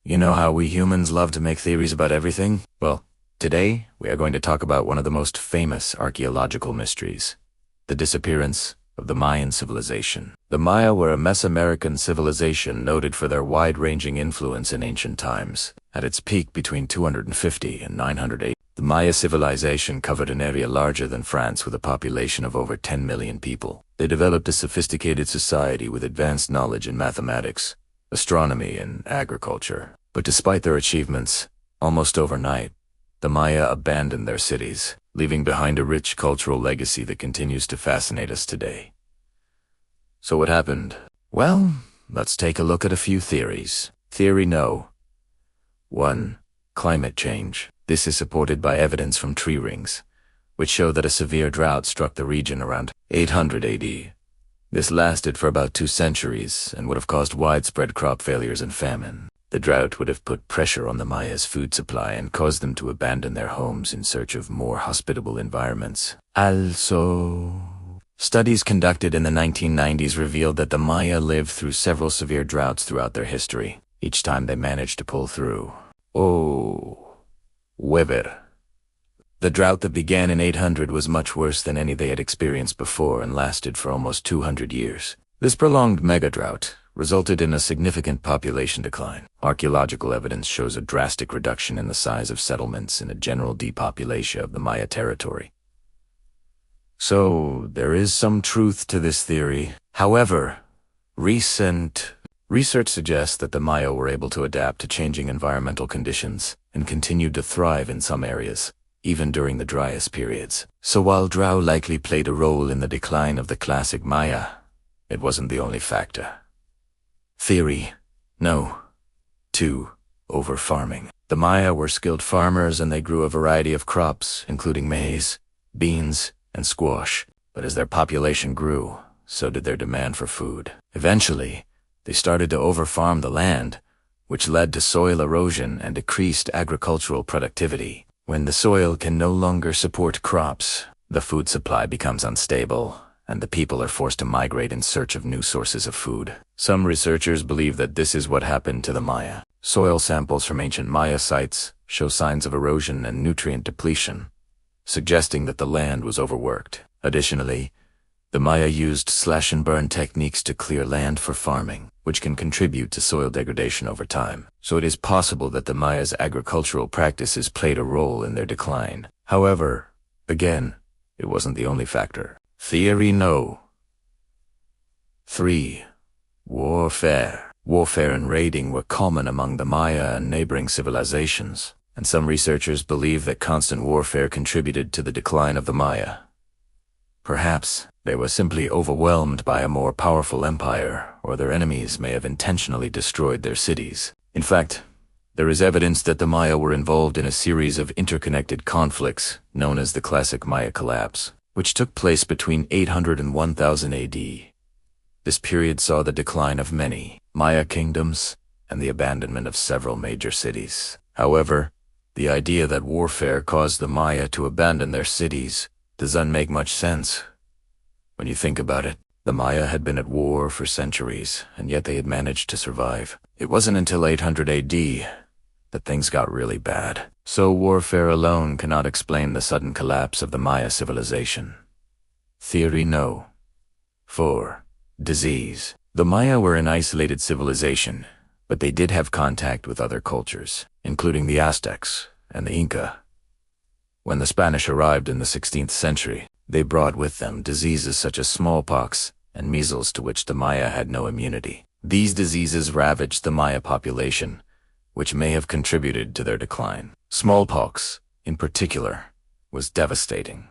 You know how we humans love to make theories about everything? Well, today we are going to talk about one of the most famous archaeological mysteries, the disappearance of the Mayan civilization. The Maya were a Mesoamerican civilization noted for their wide-ranging influence in ancient times. At its peak between 250 and 908, the Maya civilization covered an area larger than France with a population of over 10 million people. They developed a sophisticated society with advanced knowledge in mathematics, astronomy, and agriculture. But despite their achievements, almost overnight, the Maya abandoned their cities, leaving behind a rich cultural legacy that continues to fascinate us today. So what happened? Well, let's take a look at a few theories. Theory No. 1. Climate change. This is supported by evidence from tree rings, which show that a severe drought struck the region around 800 AD. This lasted for about 2 centuries and would have caused widespread crop failures and famine. The drought would have put pressure on the Maya's food supply and caused them to abandon their homes in search of more hospitable environments. Also, studies conducted in the 1990s revealed that the Maya lived through several severe droughts throughout their history. Each time they managed to pull through. Weber. The drought that began in 800 was much worse than any they had experienced before and lasted for almost 200 years. This prolonged mega-drought resulted in a significant population decline. Archaeological evidence shows a drastic reduction in the size of settlements and a general depopulation of the Maya territory. So, there is some truth to this theory. However, recent research suggests that the Maya were able to adapt to changing environmental conditions and continued to thrive in some areas, even during the driest periods. So while drought likely played a role in the decline of the classic Maya, it wasn't the only factor. Theory No. 2. Over-farming. The Maya were skilled farmers and they grew a variety of crops, including maize, beans, and squash. But as their population grew, so did their demand for food. Eventually, they started to over-farm the land, which led to soil erosion and decreased agricultural productivity. When the soil can no longer support crops, the food supply becomes unstable, and the people are forced to migrate in search of new sources of food. Some researchers believe that this is what happened to the Maya. Soil samples from ancient Maya sites show signs of erosion and nutrient depletion, suggesting that the land was overworked. Additionally, the Maya used slash-and-burn techniques to clear land for farming, which can contribute to soil degradation over time. So it is possible that the Maya's agricultural practices played a role in their decline. However, again, it wasn't the only factor. Theory No. 3. Warfare. Warfare and raiding were common among the Maya and neighboring civilizations, and some researchers believe that constant warfare contributed to the decline of the Maya. Perhaps they were simply overwhelmed by a more powerful empire, or their enemies may have intentionally destroyed their cities. In fact, there is evidence that the Maya were involved in a series of interconnected conflicts known as the classic Maya collapse, which took place between 800 and 1000 AD. This period saw the decline of many Maya kingdoms and the abandonment of several major cities. However, the idea that warfare caused the Maya to abandon their cities doesn't make much sense. When you think about it, the Maya had been at war for centuries, and yet they had managed to survive. It wasn't until 800 AD that things got really bad. So warfare alone cannot explain the sudden collapse of the Maya civilization. Theory No. 4. Disease. The Maya were an isolated civilization, but they did have contact with other cultures, including the Aztecs and the Inca. When the Spanish arrived in the 16th century, they brought with them diseases such as smallpox and measles to which the Maya had no immunity. These diseases ravaged the Maya population, which may have contributed to their decline. Smallpox, in particular, was devastating,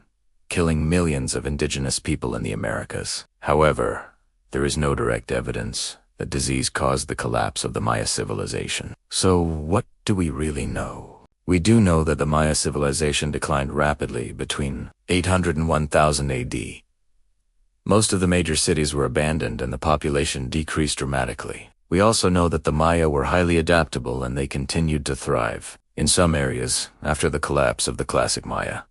killing millions of indigenous people in the Americas. However, there is no direct evidence that disease caused the collapse of the Maya civilization. So what do we really know? We do know that the Maya civilization declined rapidly between 800 and 1000 AD. Most of the major cities were abandoned and the population decreased dramatically. We also know that the Maya were highly adaptable and they continued to thrive in some areas after the collapse of the classic Maya.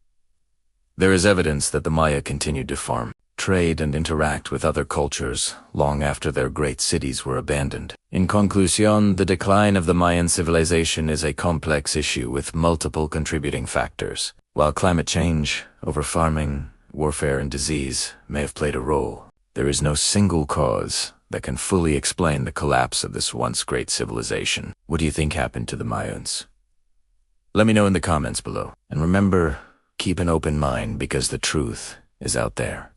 There is evidence that the Maya continued to farm. trade and interact with other cultures long after their great cities were abandoned. In conclusion, the decline of the Mayan civilization is a complex issue with multiple contributing factors. While climate change, overfarming, warfare, and disease may have played a role, there is no single cause that can fully explain the collapse of this once great civilization. What do you think happened to the Mayans? Let me know in the comments below. And remember, keep an open mind because the truth is out there.